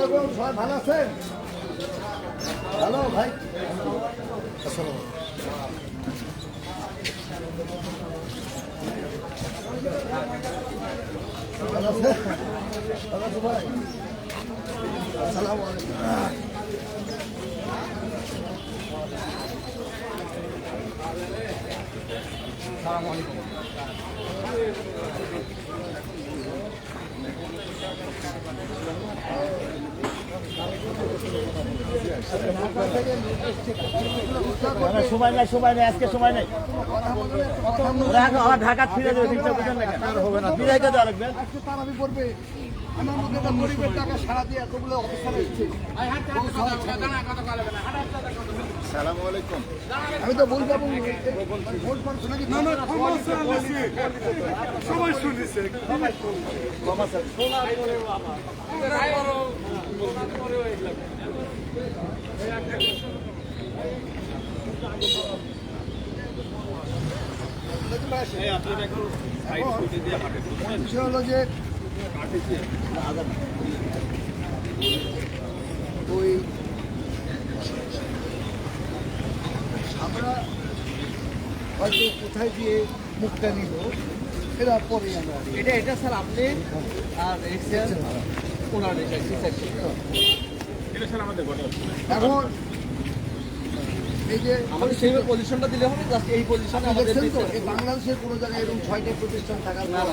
সবাই ভালো আছেন? হ্যালো ভাই, ভালো আছেন? ভালো আছো ভাই? আসসালামু আলাইকুম। আসসালামু আলাইকুম। সময় নাই আজকে সময় নাই। ঢাকা ফিরে যাবে বিরাইতে দেওয়া লাগবে। তারাবি করবে আমার মধ্যে একটা গরিবের টাকা সারা দিয়ে এতগুলো অবস্থান এসছে। সালামু আলাইকুম। আমি তো বলবো ভোট পাচ্ছ নাকি? সবাই শুনেছে বিষয় হলো যে ওই আমরা হয়তো কোথায় গিয়ে মুখটা নিল এরা পরে আমরা এটা স্যার আপনি আর ওনার এখন এই যে আমাদের সেই পজিশনটা দিলে হবে জাস্ট এই পজিশনে আমাদের দেখছেন তো এই বাংলাদেশের কোনো জায়গায় এরকম 6টা প্রতিষ্ঠান থাকার পর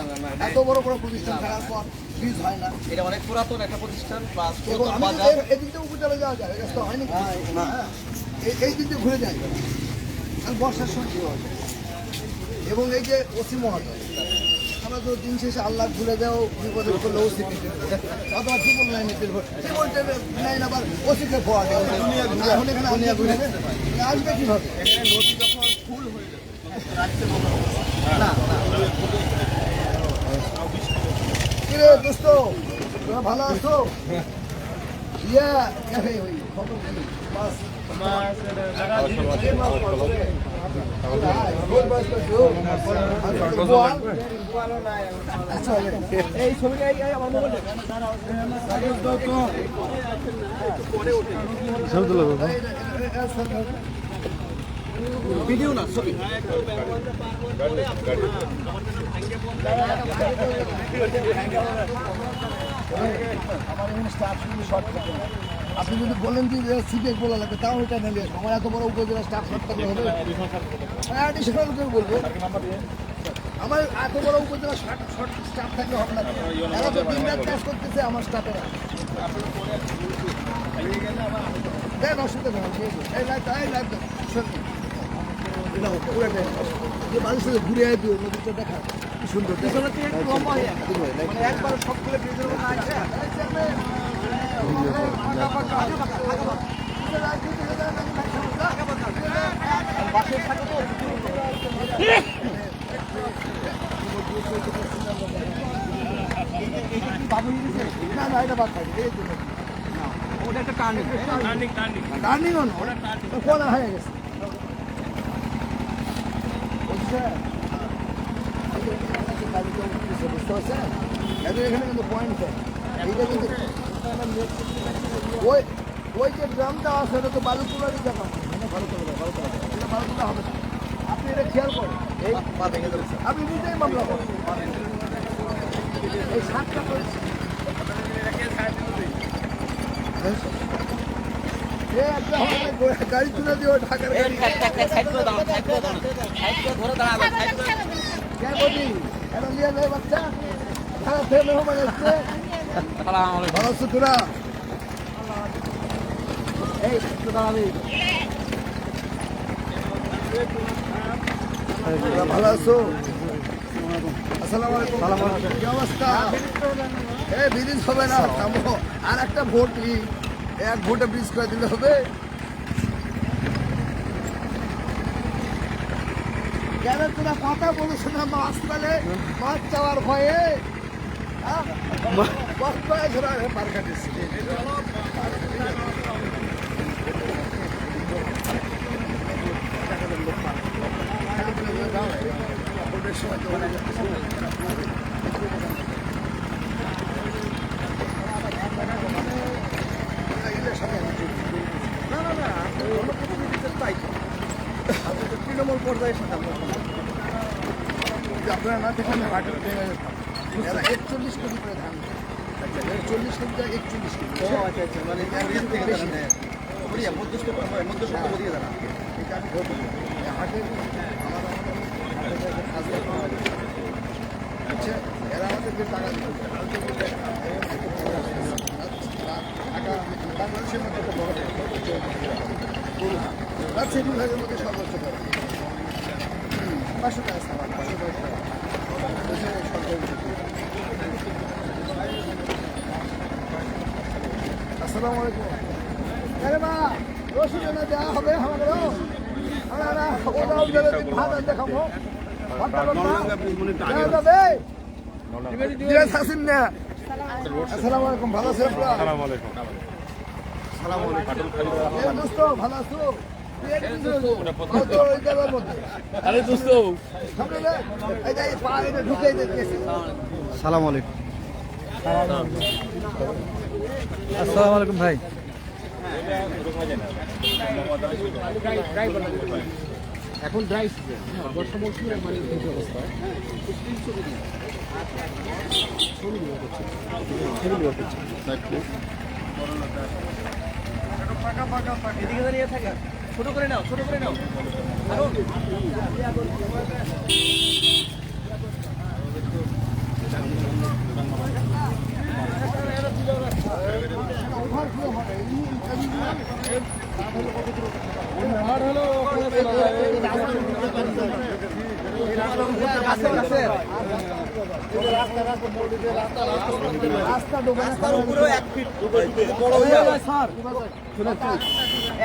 এত বড় বড় প্রতিষ্ঠান থাকার পর ব্রিজ হয় না। এটা অনেক পুরাতন একটা প্রতিষ্ঠান প্লাস এবং আমি এদিক দিয়ে উপজেলা যাওয়া যায় এই রাস্তা হয় নাকি? এই দিক দিয়ে ঘুরে যায় আর বর্ষার সময় কি হয়। এবং এই যে ওসি মহোদয় আমরা তো দিন শেষে আল্লাহ ঘুরে দেও বিপদে করলে ওসি অথবা ট্রিপল লাইনে লাইন আবার ওসিকে ফোয়া দেয় এখন এখানে দুনিয়া ঘুরে আসবে কীভাবে? না কিরে দোস্ত তোরা ভালো আছো? ইয়া ওই খবর বাস এই ছবিটা আমার মোবাইলে ভিডিও না ছবি আপনি যদি বলেন যে সিটের বলা লাগবে তাও এটা নিলে আমার এত বড় উপজেলা স্টাফ শর্ট থাকলে হবে অ্যাডিশনাল করে বলবো আমার এত বড় উপজেলা শর্ট স্টাফ থাকলে হবে না। এরা তো দিন রাত কাজ করতেছে আমার স্টাফেরা। দেন অসুবিধা নেই এই লাইভ যে মানুষ সাথে ঘুরে আসবে নদীটা দেখা কি সুন্দর একবার সবগুলো না না এটা বাদ থাকে ওটা একটা টার্নিং টার্নিং কোন হয়ে গেছে বুঝতে পারছেন এখানে কিন্তু পয়েন্ট এইটা কিন্তু ওই যে ড্রামটা আছে ওটা তো বালু তোলারই জায়গা ভালো করে এটা বালু তোলা হবে আপনি এটা খেয়াল করেন আপনি নিজেই মামলা করেন এই 7টা করেছে গাড়ি তুলে দিও ঢাকার বাচ্চা মেহমান আসছে ভালো আছো তোরা? ভালো আছো? আসসালামু আলাইকুম। কি অবস্থা? এই ব্রিজ হবে না থামো আর একটা ভোট এক ভোটে ব্রিজ করে দিলে হবে। কেন তোরা কথা বলিস না মাছ পেলে মাছ চাওয়ার ভয়ে পার কাটিস সময় যে আপনারা না দেখেন হাটের এরা 41 কেজি করে ধান দেয়। 40 কেজি যায় 41 কেজি মানে মধ্যস্থ দিয়ে দেন এটা আমি ধরবো না। এই হাটের আচ্ছা এরা আমাদেরকে টাকা দিতে টাকা বাংলাদেশের মধ্যে একটা বড় রাজশাহী বিভাগের মধ্যে সর্বোচ্চ বড় 500 টাকা সামান 500 টাকা আসসালামু আলাইকুম আরে মা রসুন না দেওয়া হবে আমাদেরও আমরা ওটাও গেলে ভাত আর দেখাবো আসসালামু আলাইকুম ভালো আছেন দোস্ত ভালো আছো আরে দোস্ত সালাম আলাইকুম আসসালামু আলাইকুম ভাই এখন ড্রাই সিজন বর্ষা মৌসুমে মানে কিছু অবস্থা এদিকে দাঁড়িয়ে থাকা ছোট করে নাও আরো রাস্তার উপরেও 1 ফিট বড় হয়ে যাবে স্যার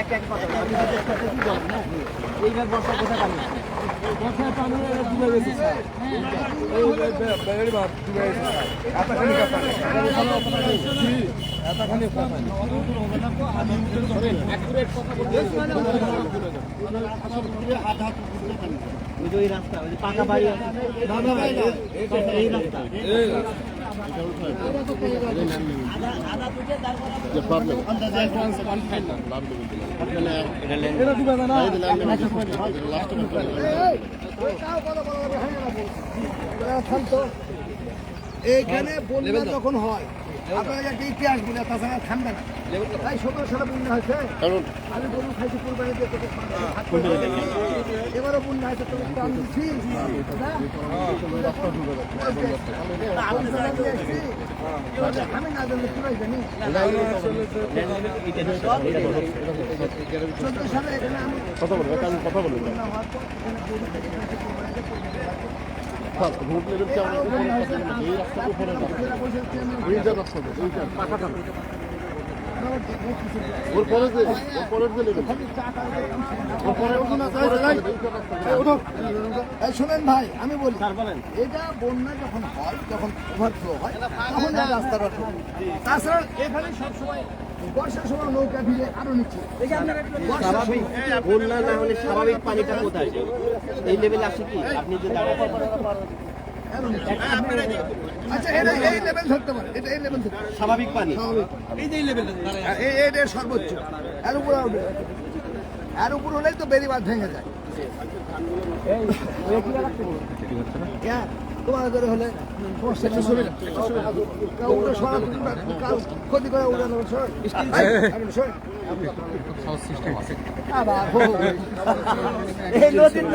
এক কথা এইবার বর্ষা কোথায় পানি বর্ষায় পানি ডুবে গেছে স্যার ওই রাস্তা ওই পাকা বাড়ি আছে এই রাস্তা এইখানে বন্যা যখন হয় আপনারা একটা ইতিহাস বলে তাছাড়া ঠান্ডা না তাই 17 সালে বন্যা হয়েছে আমি গরু খাইছি কুরবানি দিয়ে তোকে এবারও বন্যা হয়েছে তোকে টান দিচ্ছি আমি না জানলে তোরাই জানি 14 সালে এখানে আমি কথা বলবো শোনেন ভাই আমি বলি এটা বন্যা যখন হয় যখন ওভারফ্লো হয় তখন রাস্তাটা তাছাড়া এখানে সবসময় বর্ষার সময় নৌকা ভিড়ে আরো নিচ্ছে স্বাভাবিক বন্যা না হলে স্বাভাবিক পানিটা কোথায় যায়? এই লেভেলে আসে কি আপনি যে আচ্ছা এটা এই লেভেল ধরতে পারে এটা এই লেভেল ধরতে পারে স্বাভাবিক পানি স্বাভাবিক এই যে লেভেল এইটা সর্বোচ্চ এর উপরে উঠবে এর উপর হলেই তো বেরিবাদ ভেঙে যায় তোমার করে হলে ক্ষতি করে উড়ানো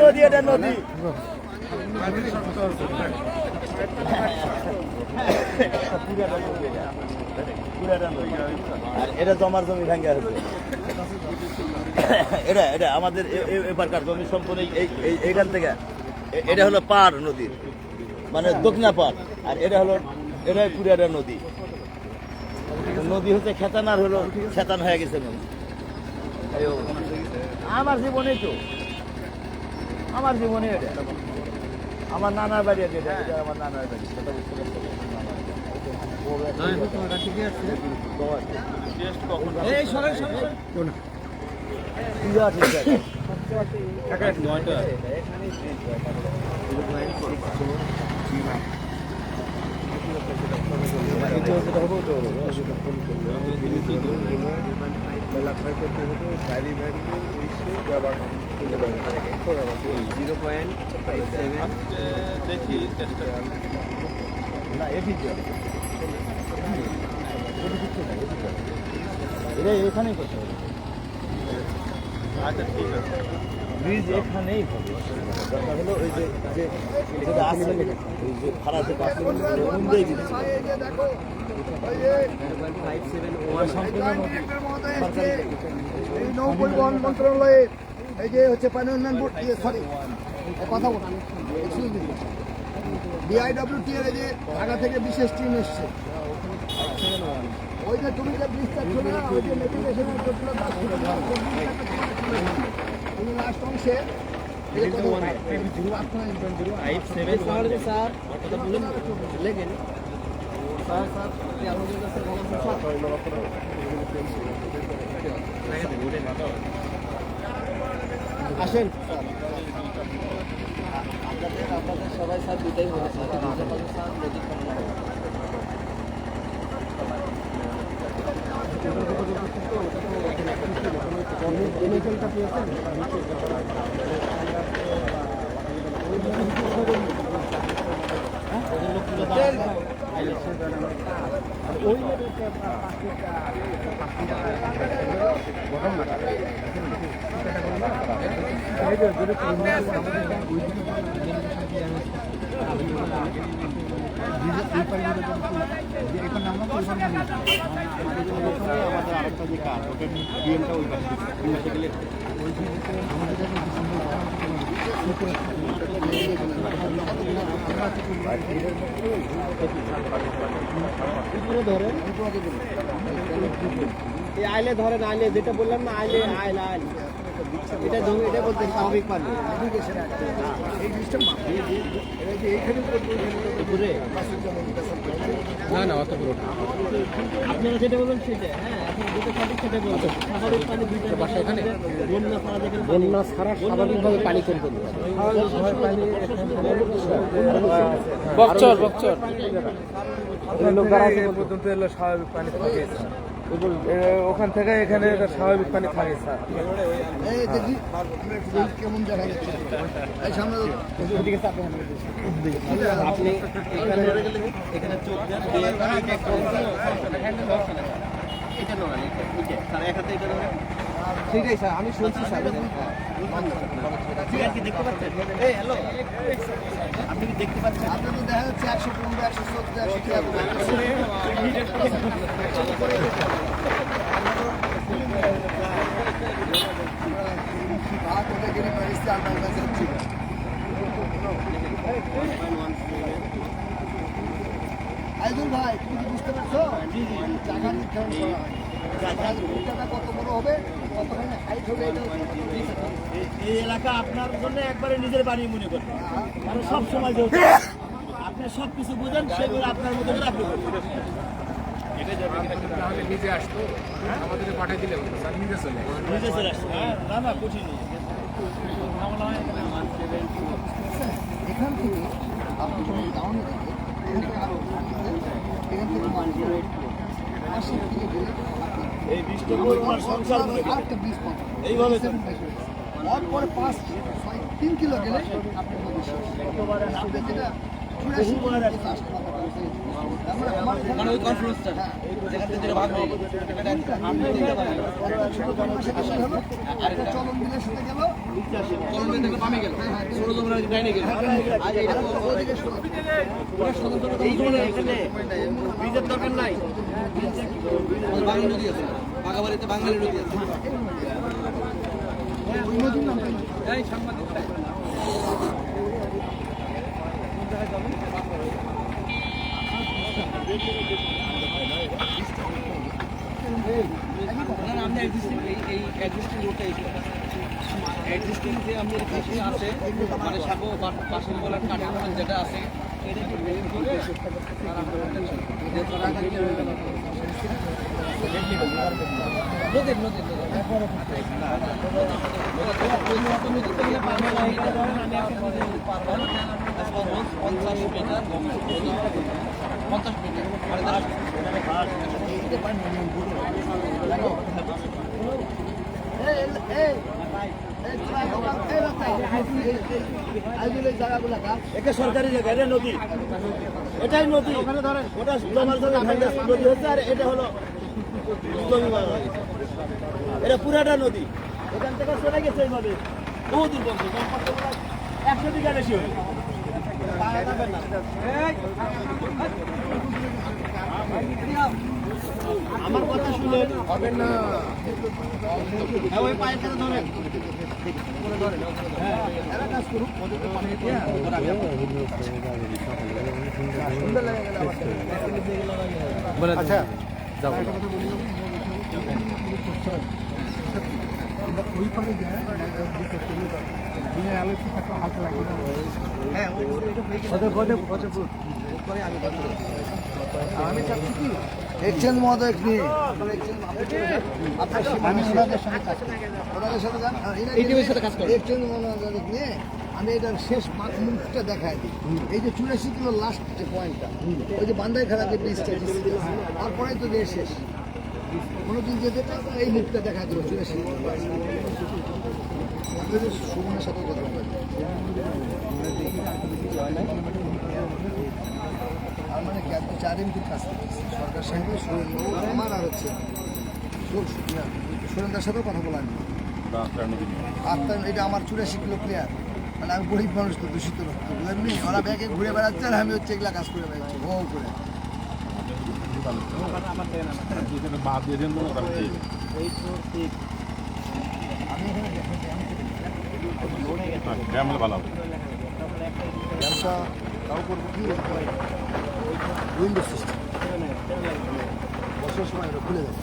নদী এটা নদী আর এটা জমার জমি ভাঙ্গা হয়েছে এটা এটা আমাদের এবারকার জমি সম্পূর্ণ এইখান থেকে এটা হলো পার নদীর মানে দক্ষিণা পার আর এটা হলো এটাই পুরিয়াটা নদী নদী হচ্ছে খেতান আর হলো খেতান হয়ে গেছে নদী আমার জীবনেই তো আমার জীবনে এটা আমার নানার বাড়ি আছে এটা এটা আমার নানার বাড়ি সেটা বুঝতে পারছি না এটি এটা এখানেই করতে হবে। আচ্ছা ঠিক আছে, ব্রিজ এখানেই হবে। দরকার হলো ওই যে যেটা আছে ওই যে ভাড়া যে বাস এই যে দেখো ওই যে ডিরেক্টর মহোদয় এসছে, এই নৌ পরিবহন মন্ত্রণালয়ে এই যে হচ্ছে পানি উন্নয়ন বোর্ড সরি কথা বলুন BIWT এর এই যে ঢাকা থেকে বিশেষ টিম এসছে। ওই যে তুমি যে ব্রিজটা ছিল না, ওই যে নেভিগেশনের করছিল তুমি লাস্ট অংশে এই যে কথা আসেন আপনাদের সবাই স্যার দুটাই হবে স্যার স্যার নদী আইলে ধরেন আইলে যেটা বললাম না আইলে আইলে আইলে এটা জমি এটা বলতে স্বাভাবিক পানি এই জিনিসটা এইখানে না না অত পুরো আপনারা যেটা বলবেন সেটা হ্যাঁ এখন যেটা সঠিক সেটা বলবেন স্বাভাবিক পানি দুইটা বাসা এখানে বন্যা ছাড়া যেখানে বন্যা ছাড়া স্বাভাবিকভাবে পানি কোন কোন বকচর বকচর পর্যন্ত এলো স্বাভাবিক পানি থাকে ওখান থেকে এখানে স্বাভাবিক পানি থাকে স্যার। এই দেখি কেমন দেখা যাচ্ছে এই সামনে আপনি এখানে চোখ দেন এটা নয় স্যার এক হাতে এটা ধরে সেটাই স্যার আমি শুনছি স্যার কি দেখতে পাচ্ছেন এই হ্যালো আপনি কি দেখতে পাচ্ছেন আপনার তো দেখা যাচ্ছে 150 আইজুল ভাই তুমি কি বুঝতে পারছো জায়গা নির্ধারণ করা হয় জায়গাটা কত বড় হবে কতখানি হাইট হবে এটা এই এলাকা আপনার জন্য একবারে নিজের বাড়ি মনে করবেন, কারণ সব সময় আপনি সব কিছু বোঝেন, সেগুলো আপনার মতো করে আপনি করবেন। তাহলে নিজে আসতো আমাদের পাঠিয়ে দিলে হতো স্যার নিজে চলে নিজে চলে আসছে। না না কঠিন নেই। এখান থেকে আপনি যখন টাউনে থেকে এখান থেকে মানপুর আশির দিকে গেলে এই বৃষ্টি পরিমাণ সংসার করে আরেকটা ব্রিজ পাবেন এইভাবে তারপরে 3 কিলো গেলে আপনি নদী শেষ। আপনি যেটা মানে ওই কনফারেন্সটা যেখান থেকে যেটা ভাগ হয়ে গেল চলন দিনের সাথে গেল চলন থেকে বামে গেল ষোলজমের ডাইনে গেল আর এটা এই জন্য এখানে বীজের দরকার নাই বাঙালি নদী আছে বাগাবাড়িতে বাঙালি নদী আছে ওই নদীর নামটা এই সাংবাদিক আপনি এক্সিস্টিং রোডটা এক্সিস্টিং যে আমাদের কাছে আছে মানে সাগো পাশের বলার কাঠের যেটা আছে এটা কি মেইন করে নদীর নদীর এই জায়গাগুলো কাজ এটা সরকারি জায়গা, এটা নদী, এটাই নদী। ওখানে ধরেন ওটা জমার জন্য নদী হচ্ছে, আর এটা হলো জমি বাংলা। এটা পুরাটা নদী, এখান থেকে চলে গেছে এইভাবে বহু দূর পর্যন্ত, 100 বিঘা বেশি হবে। আমার কথা শুনে হবে না, ওই পায়ের কাছে ধরেন, এরা কাজ করুক, ওদের তো পানি দিয়ে সুন্দর লাগে গেল আমার। আচ্ছা এক্সচেঞ্জ মহোদয় নিয়ে এক্সচেঞ্জ মহোদয় নিয়ে আমি এটার শেষ মুখটা দেখাই দিই। এই যে 84 কিলো লাস্ট যে পয়েন্টটা, ওই যে বান্দাই খেলা যে ব্রিজটা, তারপরে তো যে শেষ কোনোদিন যেতে এই মুখটা দেখা দেবো 84 কিলো। সুমনের সাথে কথা বলবেন। আর মানে কি আপনি 4 এমপির কাজ করতেছেন সরকার সাহেব, আমার আর হচ্ছে সুরেন্দ্রের সাথেও কথা বলা নেই। আর তাই এটা আমার 84 কিলো প্লেয়ার, মানে আমি গরিব মানুষ তো দূষিত রক্ত, বুঝলেন? ওরা ব্যাগে ঘুরে বেড়াচ্ছে আর আমি হচ্ছে এগুলা কাজ করে বেড়াচ্ছি ভো করে। আমি এখানে ব্যবসা তাও করবো কি উইন্ডো সিস্টেম, বছর সময় ওটা খুলে যাবে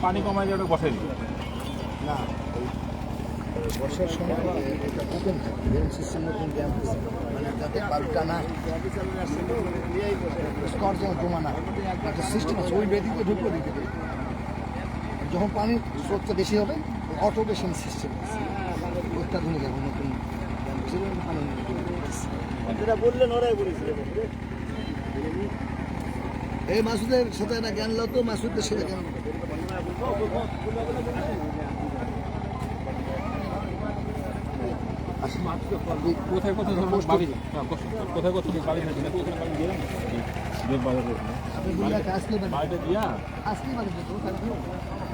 পানি কমায় যে ওটা বসাই দিবে না, বর্ষার সময় এটা ওপেন থাকে, ড্রেন সিস্টেম নতুন ড্যাম মানে যাতে বালুটা না স্তর যেন জমা না, একটা সিস্টেম আছে, ওই বেদিকে ঢুকিয়ে দিতে পারি। যখন পানির স্রোতটা বেশি হবে অটোমেশন সিস্টেম আছে, অত্যাধুনিক এখন নতুন পানি যেটা বললেন ওরাই বলেছিল। এই মাসুদের সাথে একটা জ্ঞান লো তো, মাসুদের সাথে জ্ঞান কোথায় কোথায় ধরুন বাড়ি, কোথায় কোথায় বাড়ি থাকে না, কোথায় বাড়ি দিয়ে আপনি বললে আজকে বাড়িটা দিয়া আজকে বাড়ি যেত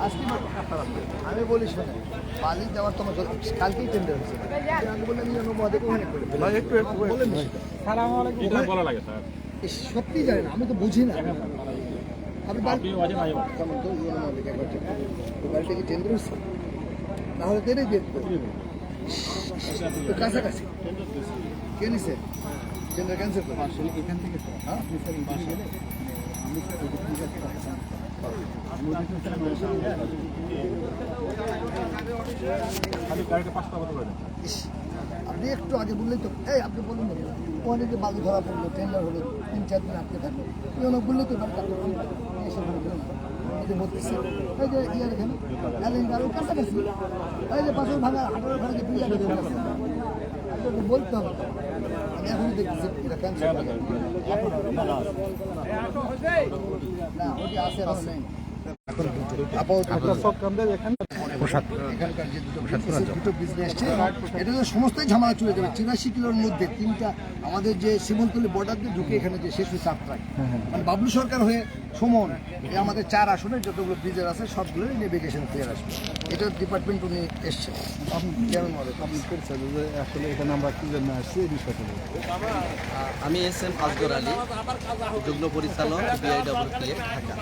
আজকে আমি বলি শোনে বালি দেওয়ার তোমার কালকেই টেন্ডার হচ্ছে, আমি বললাম মধ্যে ওখানে করে একটু বলেন এটা বলা লাগে স্যার, সত্যি জানি না, আমি তো বুঝি না। আমি আপনি অজে নাই কেমন তো বাড়িটা কি টেন্ডার হচ্ছে, তাহলে দেরি দেখবো কাছাকাছি কে নিছে টেন্ডার ক্যান্সেল করে আসলে এখান থেকে হ্যাঁ আপনি স্যার ইন্টারভিউ গেলে আমি স্যার খালি গাড়িটা 5টা বছর করে দেন। আপনি একটু আগে বললেই তো, এই আপনি বলুন না ওখানে যে বালু ধরা পড়লো, টেন্ডার হলো, 3-4 দিন আটকে থাকলো, ওখানে বললেই তো এসে এই যে বলতেছে এই যে ইয়ার এখানে আরও কাছাকাছি এই যে পাশের ভাঙা হাটের ওখানে যে প্রিয়াটা আছে আপনাকে বলতে হবে। আমি এখন দেখতেছি এটা ক্যান্সেল না, ওটি আছে এখন নেই। এখানকার যে দুটো বিজনেস এটা তো সমস্তই ঝামেলা চলে যাবে। 84 কিলোর মধ্যে 3টা আমাদের যে শিমুলতলি বর্ডার দিয়ে ঢুকে এখানে যে শেষ হয়েছে 8 ট্রাক, মানে বাবলু সরকার হয়ে সুমন এই আমাদের 4 আসনে যতগুলো ব্রিজের আছে সবগুলো নেভিগেশন ক্লিয়ার আসবে। এটা ডিপার্টমেন্ট উনি এসছে আসলে এখানে আমরা কি জন্য আসছি এই বিষয়টা। আমি এস.এম. আসগর আলী, যুগ্ম পরিচালক BIWPF ঢাকা।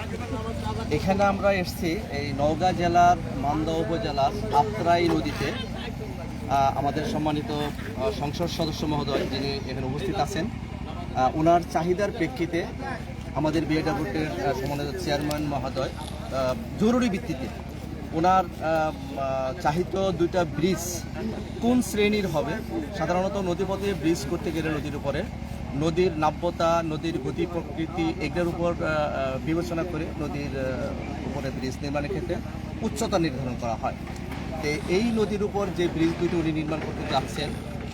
এখানে আমরা এসেছি এই নওগাঁ জেলার মান্দা উপজেলার আত্রাই নদীতে। আমাদের সম্মানিত সংসদ সদস্য মহোদয় যিনি এখানে উপস্থিত আছেন, ওনার চাহিদার প্রেক্ষিতে আমাদের BIWPF সম্মানিত চেয়ারম্যান মহোদয় জরুরি ভিত্তিতে ওনার চাহিত 2টা ব্রিজ কোন শ্রেণীর হবে। সাধারণত নদীপথে ব্রিজ করতে গেলে নদীর উপরে নদীর নাব্যতা, নদীর গতি প্রকৃতি এগুলোর উপর বিবেচনা করে নদীর উপরে ব্রিজ নির্মাণের ক্ষেত্রে উচ্চতা নির্ধারণ করা হয়। তো এই নদীর উপর যে ব্রিজ দুটি উনি নির্মাণ করতে যাচ্ছেন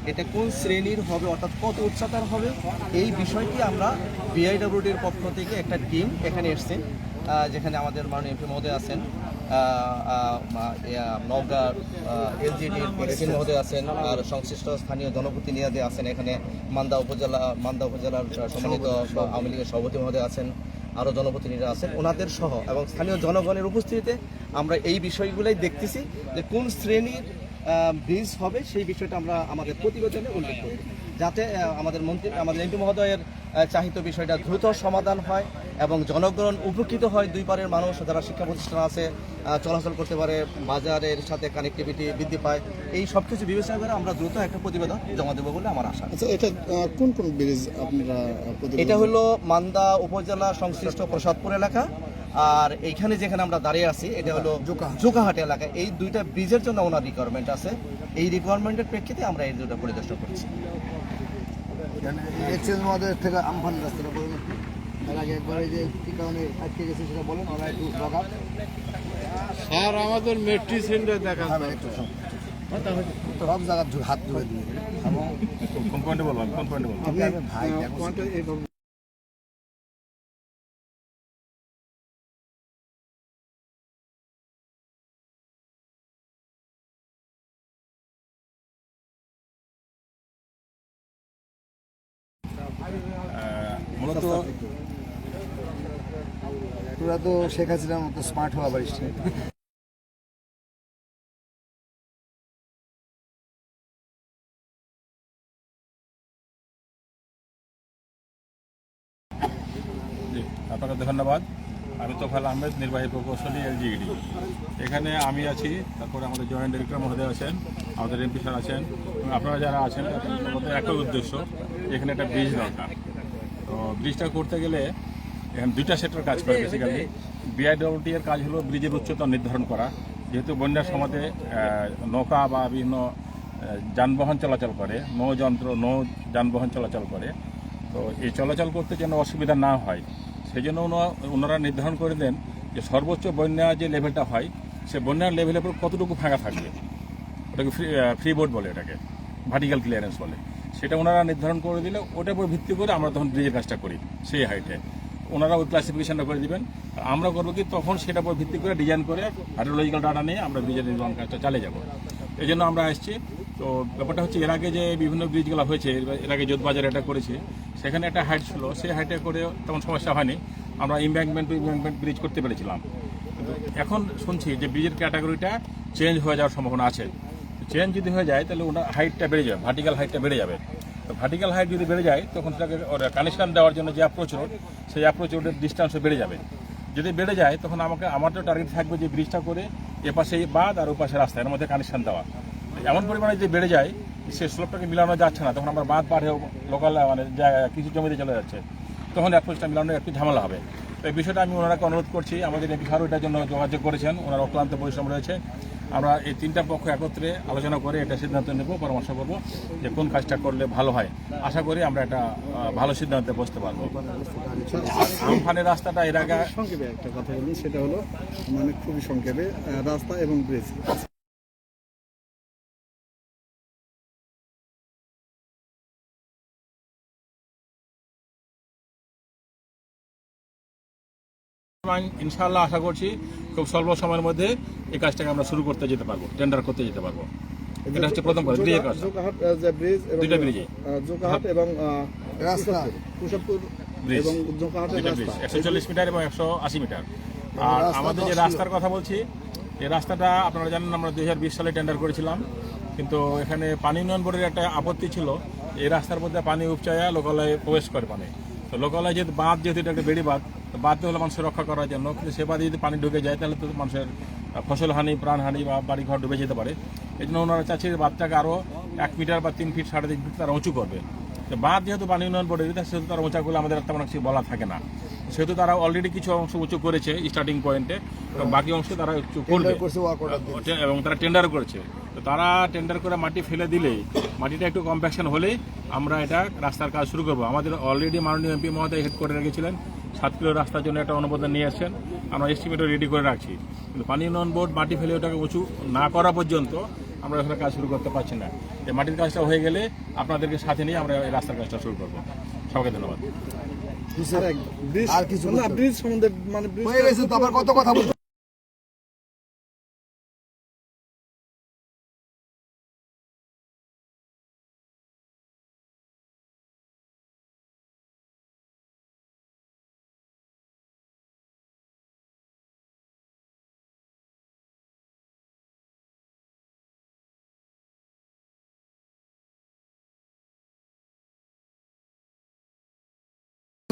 এটা কোন শ্রেণীর হবে, অর্থাৎ কত উচ্চতার হবে, এই বিষয়টি আমরা BIWDর পক্ষ থেকে একটা টিম এখানে এসছে। যেখানে আমাদের মাননীয় এমপি মহোদয় আছেন, নওগাঁ এলজিডির এসিন মহোদয় আছেন, আর সংশ্লিষ্ট স্থানীয় জনপ্রতিনিধি আছেন। এখানে মান্দা উপজেলার সম্মানিত আওয়ামী লীগের সভাপতি মহোদয় আছেন, আরও জনপ্রতিনিধিরা আছেন। ওনাদের সহ এবং স্থানীয় জনগণের উপস্থিতিতে আমরা এই বিষয়গুলোই দেখতেছি যে কোন শ্রেণীর ব্রিজ হবে সেই বিষয়টা আমরা আমাদের প্রতিবেদনে উল্লেখ করি, যাতে আমাদের এমপি মহোদয়ের চাহিত বিষয়টা দ্রুত সমাধান হয় এবং জনগণ উপকৃত হয়। দুই পারের মানুষ যারা শিক্ষা প্রতিষ্ঠান আছে চলাচল করতে পারে, বাজারের সাথে কানেক্টিভিটি বৃদ্ধি পায়। এই সব কিছু বিবেচনা করে আমরা দ্রুত একটা প্রতিবেদন জমা দেবো বলে আমার আশা। আচ্ছা, এটা কোন কোন ব্রিজ আপনারা? এটা হলো মান্দা উপজেলা সংশ্লিষ্ট প্রসাদপুর এলাকা, আর এইখানে যেখানে আমরা দাঁড়িয়ে আছি এটা হলো জোকাহাট এলাকা। এই দুইটা ব্রিজের জন্য ওনার রিকোয়ারমেন্ট আছে। এই রিকোয়ারমেন্টের প্রেক্ষিতে আমরা এই দুটো পরিদর্শন করছি। এক্সচেঞ্জ মহোদয়ের থেকে আমফান রাস্তাটা বলুন একটু। তার আগে একবারে যে কী কারণে আটকে গেছে সেটা বলেন, আমরা একটু লগাব। স্যার আমাদের মেট্রিসিনটা দেখা একটু সব জায়গার হাত ধরে দিয়ে এবং কোন পয়েন্টে বলবেন, কোন পয়েন্টে বলবেন? আপনি ভাই মূলত তোরা তো শেখ হাসিনার মতো স্মার্ট হওয়া পারিস না। জি, আপনাকে ধন্যবাদ। আমি তোফায়েল আহমেদ, নির্বাহী প্রকৌশলী এলজিইডি। এখানে আমি আছি, তারপরে আমাদের জয়েন্ট ডিরেক্টর মহোদয় আছেন, আমাদের এমপি স্যার আছেন, এবং আপনারা যারা আছেন তাদের একই উদ্দেশ্য, এখানে একটা ব্রিজ দরকার। তো ব্রিজটা করতে গেলে এখানে দুইটা সেক্টর কাজ করে বেসিক্যালি। বিআইডব্লিউটি এর কাজ হলো ব্রিজের উচ্চতা নির্ধারণ করা, যেহেতু বন্যার সময়তে নৌকা বা বিভিন্ন যানবাহন চলাচল করে, নৌ যানবাহন চলাচল করে। তো এই চলাচল করতে যেন অসুবিধা না হয় সেই জন্য ওনারা নির্ধারণ করে দেন যে সর্বোচ্চ বন্যা যে লেভেলটা হয় সে বন্যার লেভেলের উপর কতটুকু ফাঁকা থাকবে, ওটাকে ফ্রি বোর্ড বলে, এটাকে ভার্টিক্যাল ক্লিয়ারেন্স বলে। সেটা ওনারা নির্ধারণ করে দিলে ওটার উপর ভিত্তি করে আমরা তখন ব্রিজের কাজটা করি সেই হাইটে। ওনারা ওই ক্লাসিফিকেশনটা করে দিবেন, আমরা করবো কি তখন সেটার উপর ভিত্তি করে ডিজাইন করে হাইড্রোলজিক্যাল ডাটা নিয়ে আমরা ব্রিজের নির্মাণ কাজটা চালিয়ে যাব। এই জন্য আমরা আসছি। তো ব্যাপারটা হচ্ছে এর আগে যে বিভিন্ন ব্রিজগুলো হয়েছে, এর আগে যোধবাজার এটা করেছি, সেখানে একটা হাইট ছিল, সেই হাইটে করে তেমন সমস্যা হয়নি, আমরা ইম্ব্যাঙ্কমেন্ট টু ইম্ব্যাঙ্কমেন্ট ব্রিজ করতে পেরেছিলাম। কিন্তু এখন শুনছি যে ব্রিজের ক্যাটাগরিটা চেঞ্জ হয়ে যাওয়ার সম্ভাবনা আছে। চেঞ্জ যদি হয়ে যায় তাহলে ওনার হাইটটা বেড়ে যাবে, ভার্টিক্যাল হাইটটা বেড়ে যাবে। তো ভার্টিক্যাল হাইট যদি বেড়ে যায় তখন তাকে কানেকশন দেওয়ার জন্য যে অ্যাপ্রোচ রোড, সেই অ্যাপ্রোচ রোডের ডিস্টেন্সও বেড়ে যাবে। যদি বেড়ে যায় তখন আমার তো টার্গেট থাকবে যে ব্রিজটা করে এপাশে বাদ আর ওপাশে রাস্তা, এর মধ্যে কানেকশন দেওয়া। এমন পরিমাণে যদি বেড়ে যায় সে স্লোপটাকে মিলানো যাচ্ছে না, তখন আমরা বাদ পার হয়ে লোকাল মানে কিছু জমিতে চলে যাচ্ছে, তখন অ্যাপ্রোচটা মিলানো একটু ঝামেলা হবে। তো এই বিষয়টা আমি ওনারাকে অনুরোধ করছি, আমাদের এমপি স্যারও এটার জন্য যোগাযোগ করেছেন, ওনার অক্লান্ত পরিশ্রম রয়েছে। আমরা এই তিনটা পক্ষ একত্রে আলোচনা করে এটা সিদ্ধান্ত নেব, পরামর্শ করবো যে কোন কাজটা করলে ভালো হয়। আশা করি আমরা একটা ভালো সিদ্ধান্তে বসতে পারবো। আমফানের রাস্তাটা এর আগে সংক্ষেপে একটা কথা বলুন, সেটা হলো মানে খুবই সংক্ষেপে রাস্তা এবং ব্রিজ। ইনশাআল্লাহ আশা করছি খুব স্বল্প সময়ের মধ্যে এই কাজটাকে আমরা শুরু করতে যেতে পারবো, টেন্ডার করতে যেতে পারবো। এটা হচ্ছে প্রথম কাজ, ব্রিজের কাজ, দুইটা ব্রিজে, জোকাহাট এবং রাস্তা কুশবপুর ব্রিজ, এবং জোকাহাটের দুইটা ব্রিজ, রাস্তা 140 মিটার এবং 180 মিটার। আর আমাদের যে রাস্তার কথা বলছি, এই রাস্তাটা আপনারা জানেন আমরা 2020 সালে টেন্ডার করেছিলাম, কিন্তু এখানে পানি উন্নয়ন বোর্ডের একটা আপত্তি ছিল, এই রাস্তার মধ্যে পানি উপচায়া লোকালয়ে প্রবেশ করে পানি। তো লোকালয়ে যেহেতু বাঁধ, যেহেতু এটা একটা বেড়ি বাঁধ, তো বাঁধতে হলে মানুষের রক্ষা করার জন্য, কিন্তু সে বাঁধে যদি পানি ঢুকে যায় তাহলে তো মানুষের ফসলহানি, প্রাণহানি বা বাড়িঘর ডুবে যেতে পারে। এই জন্য ওনারা চাচ্ছে যে বাঁধটাকে আরও 1 মিটার বা 3 ফিট 3.5 ফিট তারা উঁচু করবে। তো বাঁধ যেহেতু পানি উন্নয়ন বোর্ডের, সেহেতু তারা উঁচা করলে আমাদের তেমন কিছু বলা থাকে না, সেহেতু তারা অলরেডি কিছু অংশ উঁচু করেছে স্টার্টিং পয়েন্টে, এবং বাকি অংশ তারা উঁচু করবে এবং তারা টেন্ডারও করেছে। তো তারা টেন্ডার করে মাটি ফেলে দিলেই, মাটিটা একটু কম্প্যাকশন হলেই আমরা এটা রাস্তার কাজ শুরু করবো। আমাদের অলরেডি মাননীয় এমপি মহোদয় হেড করে রেখেছিলেন 7 কিলো রাস্তার জন্য একটা অনুমোদন নিয়ে আসছেন, আমরা এস্টিমেটও রেডি করে রাখছি। কিন্তু পানি উন্নয়ন বোর্ড মাটি ফেলে ওটাকে উঁচু না করা পর্যন্ত আমরা এখানে কাজ শুরু করতে পারছি না। এই মাটির কাজটা হয়ে গেলে আপনাদেরকে সাথে নিয়ে আমরা এই রাস্তার কাজটা শুরু করবো। সবাইকে ধন্যবাদ। আর কিছু ব্রিজ সম্বন্ধে মানে হয়ে গেছে তো আবার কত কথা বলবো।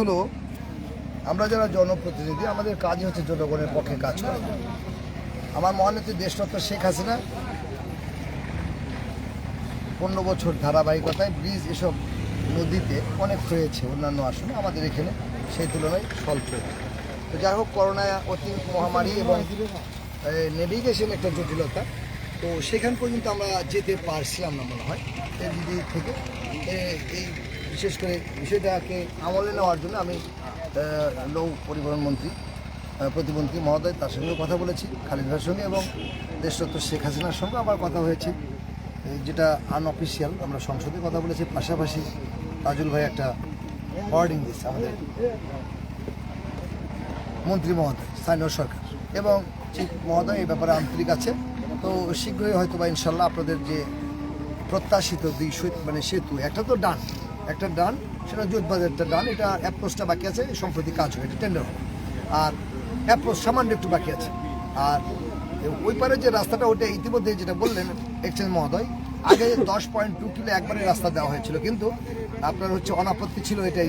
হলো আমরা যারা জনপ্রতিনিধি আমাদের কাজ হচ্ছে জনগণের পক্ষে কাজ করা। আমার মহানেত্রী দেশরত্ন শেখ হাসিনা 15 বছর ধারাবাহিকতায় ব্রিজ এসব নদীতে অনেক হয়েছে অন্যান্য আসনে, আমাদের এখানে সেই তুলনায় স্বল্প। তো যাই হোক, করোনা অতি মহামারী এবং নেভিগেশন একটা জটিলতা, তো সেখান পর্যন্ত আমরা যেতে পারছিলাম না মনে হয়। এলজিডি থেকে এই বিশেষ করে বিষয়টাকে আমলে নেওয়ার জন্য আমি নৌ পরিবহন মন্ত্রী প্রতিমন্ত্রী মহোদয় তার সঙ্গে কথা বলেছি, খালিদ ভাইয়ের সঙ্গে, এবং দেশরত্ন শেখ হাসিনার সঙ্গে আমার কথা হয়েছে, যেটা আনঅফিসিয়াল। আমরা সংসদে কথা বলেছি, পাশাপাশি তাজুল ভাই একটা ওয়ার্ডিং দিচ্ছে আমাদের মন্ত্রী মহোদয়, স্থানীয় সরকার এবং চিফ মহোদয় এই ব্যাপারে আন্তরিক আছে। তো শীঘ্রই হয়তো বা ইনশাল্লাহ আপনাদের যে প্রত্যাশিত দুই মানে সেতু, একটা তো ডান, একটা ডান, সেটা জোটবাজারটা ডান, এটা অ্যাপ্রোচটা বাকি আছে, সম্প্রতি কাজ হবে, এটা টেন্ডার হবে, আর অ্যাপ্রোচ সামান্য একটু বাকি আছে। আর ওই পারে যে রাস্তাটা, ওটা ইতিমধ্যে যেটা বললেন এক্সচেঞ্জ মহোদয়, আগে 10.2 কিলো একবারে রাস্তা দেওয়া হয়েছিল, কিন্তু আপনার হচ্ছে অনাপত্তি ছিল এটা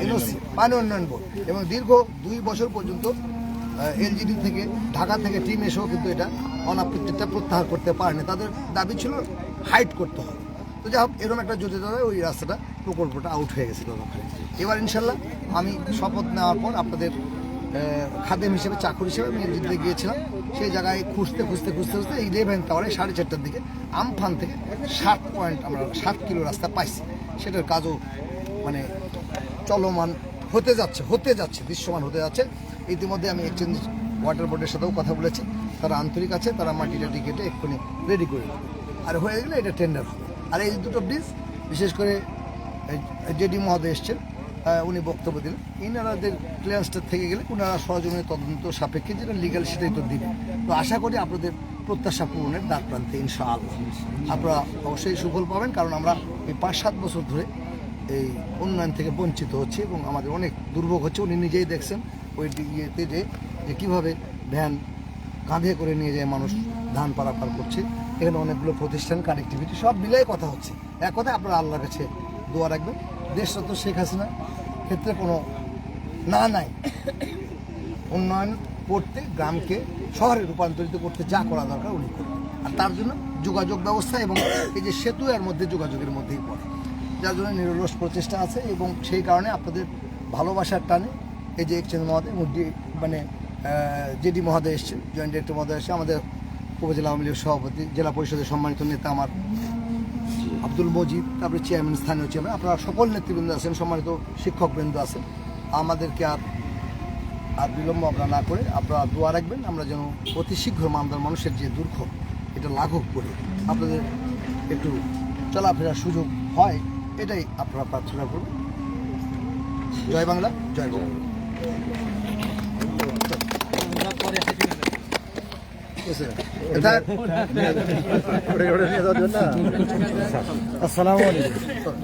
এনওসি পানি উন্নয়ন বোর্ড, এবং দীর্ঘ 2 বছর পর্যন্ত এলজিডি থেকে ঢাকা থেকে টিম এসেও কিন্তু এটা অনাপত্তিটা প্রত্যাহার করতে পারেনি। তাদের দাবি ছিল হাইট করতে হবে। তো যাই হোক, এরকম একটা জটিলতায় ওই রাস্তাটা প্রকল্পটা আউট হয়ে গেছিল। এবার ইনশাল্লাহ আমি শপথ নেওয়ার পর আপনাদের খাদেম হিসেবে, চাকর হিসেবে আমি এলজিডিতে গিয়েছিলাম, সেই জায়গায় খুঁজতে 11 টাওয়ারে 4:30টার দিকে আমফান থেকে 7 কিলো রাস্তা পাইছি। সেটার কাজও মানে চলমান হতে যাচ্ছে দৃশ্যমান হতে যাচ্ছে। ইতিমধ্যে আমি এক্সচেঞ্জ ওয়াটার বোর্ডের সাথেও কথা বলেছি, তারা আন্তরিক আছে, তারা মাটিটা টিকেটে এক্ষুনি রেডি করে দেবে, আর হয়ে গেলে এটা টেন্ডার হবে। আর এই দুটো ব্রিজ বিশেষ করে জেডি মহোদয় এসছেন, উনি বক্তব্য দিলেন, ইনারাদের ক্লিয়ারেন্সটা থেকে গেলে ওনারা সরজমিনে তদন্ত সাপেক্ষে যেটা লিগ্যাল সেটাই তো দিবে। তো আশা করি আপনাদের প্রত্যাশা পূরণের দ্বার প্রান্তে ইনশাআল্লাহ আপনারা অবশ্যই সুফল পাবেন, কারণ আমরা এই 5-7 বছর ধরে এই উন্নয়ন থেকে বঞ্চিত হচ্ছে এবং আমাদের অনেক দুর্ভোগ হচ্ছে। উনি নিজেই দেখছেন ওই ইয়েতে যে কীভাবে ভ্যান কাঁধে করে নিয়ে যায় মানুষ ধান পারাপার করছে। এখানে অনেকগুলো প্রতিষ্ঠান, কানেক্টিভিটি সব মিলিয়ে কথা হচ্ছে। এক কথায় আপনারা আল্লাহর কাছে দোয়া রাখবেন। দেশরত্ন শেখ হাসিনা ক্ষেত্রে কোনো নাই উন্নয়ন করতে, গ্রামকে শহরে রূপান্তরিত করতে যা করা দরকার উনি করবেন, আর তার জন্য যোগাযোগ ব্যবস্থা এবং এই যে সেতু এর মধ্যে যোগাযোগের মধ্যেই পড়ে, যার জন্য নিরলস প্রচেষ্টা আছে। এবং সেই কারণে আপনাদের ভালোবাসার টানে এই যে এক্সচেঞ্জ মহোদয় মানে জেডি মহোদয় এসছেন, জয়েন্ট ডিরেক্টর মহোদয় এসছে, আমাদের উপজেলা আওয়ামী লীগের সভাপতি, জেলা পরিষদের সম্মানিত নেতা আমার আব্দুল মজিদ, তারপরে চেয়ারম্যান, স্থানীয় চেয়ারম্যান, আপনারা সকল নেতৃবৃন্দ আছেন, সম্মানিত শিক্ষকবৃন্দ আছেন। আমাদেরকে আর বিলম্ব আপনারা না করে আপনারা দোয়া রাখবেন, আমরা যেন অতি শীঘ্র মালদার মানুষের যে দুর্ভোগ এটা লাঘব করে আপনাদের একটু চলাফেরার সুযোগ হয়, এটাই আপনারা প্রার্থনা করবেন। জয় বাংলা, জয় বাংলা। আসসালামু আলাইকুম।